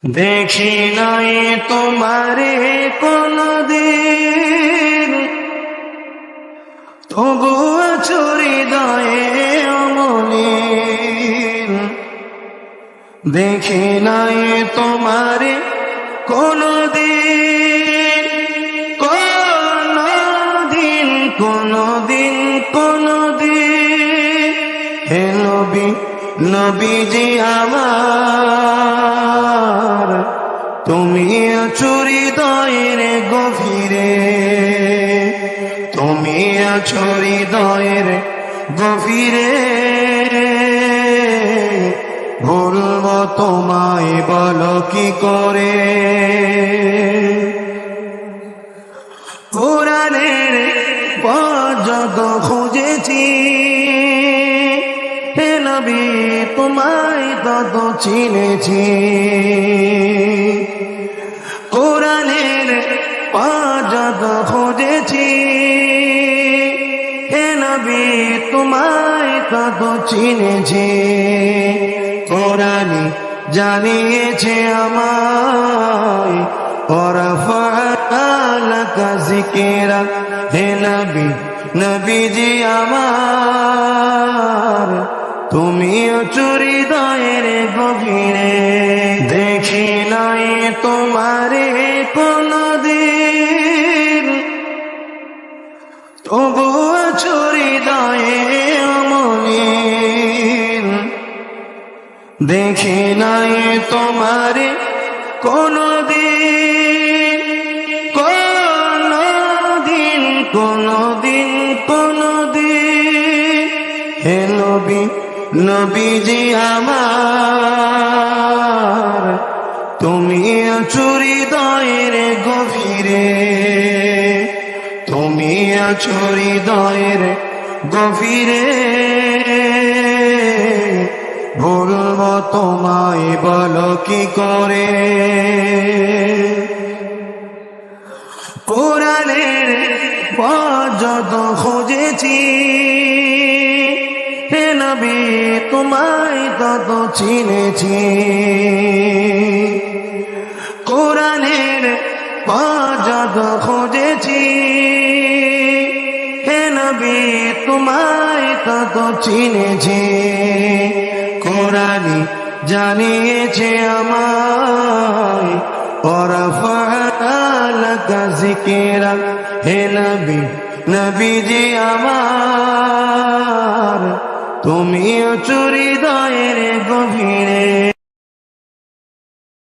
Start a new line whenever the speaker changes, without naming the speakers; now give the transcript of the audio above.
দেখি নাই তোমারে কোনদিন, তবুও হৃদয়ে অমলিন। দেখি নাই তোমারে কোনদিন, কোনদিন কোনদিন কোনদিন। হে নবী, নবীজি আমার, তুমি আছো হৃদয়ের গভীরে, তুমি আছো হৃদয়ের গভীরে। ভুলব তোমায় বলো কি করে? কোরআনের পর্যন্ত খুঁজেছি, হে নবী তোমায় তত চিনেছি। কোরআনের পর্যন্ত খুঁজেছি, হে নবী তোমায় তত চিনেছি। কোরআনই জানিয়েছে আমায়, ওয়ারাফা'না লাকা যিকরা। হে নবী, নবীজি আমার, তুমি আছো হৃদয়ের গভীরে। দেখি নাই তোমারে কোনদিন, তবুও আছো হৃদয়ে অমলিন। দেখি নাই তোমারে কোনদিন, কোনদিন কোনদিন কোনদিন। হে নবী, নবীজি আমার, তুমি আছো হৃদয়ের গভীরে, তুমি আছো হৃদয়ের গভীরে। ভুলব তোমায় বলো কি করে? কোরআনের পর্যন্ত খুঁজেছি, হে নবী তোমায় তত চিনেছি। কোরআনের পর্যন্ত খুঁজেছি, হে নবী তোমায় তত চিনেছি। কোরআনই জানিয়েছে আমায়, ওয়ারাফা'না লাকা যিকরা। হে নবী, নবীজি আমার, তুমি আছো হৃদয়ের গভীরে।